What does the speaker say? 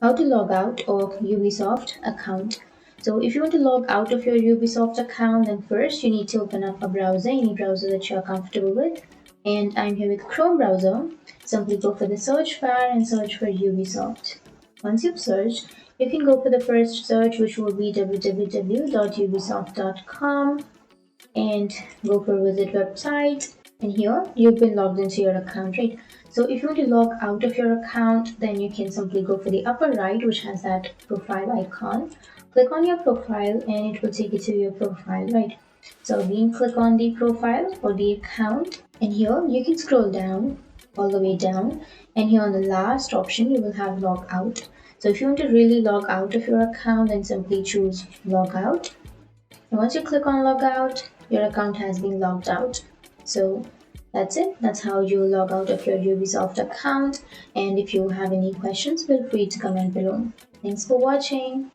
how to log out of Ubisoft account. So if you want to log out of your Ubisoft account, then first you need to open up a browser, any browser that you are comfortable with. And I'm here with Chrome browser. Simply go for the search bar and search for Ubisoft. Once you've searched, you can go for the first search, which will be www.ubisoft.com, and go for visit website. And here you've been logged into your account, right? So if you want to log out of your account, then you can simply go for the upper right, which has that profile icon. Click on your profile and it will take you to your profile, right? So again, click on the profile or the account, and here you can scroll down all the way down, and here on the last option you will have log out. So if you want to really log out of your account, then simply choose log out. And once you click on log out, your account has been logged out. So that's it. That's how you log out of your Ubisoft account. And if you have any questions, feel free to comment below. Thanks for watching.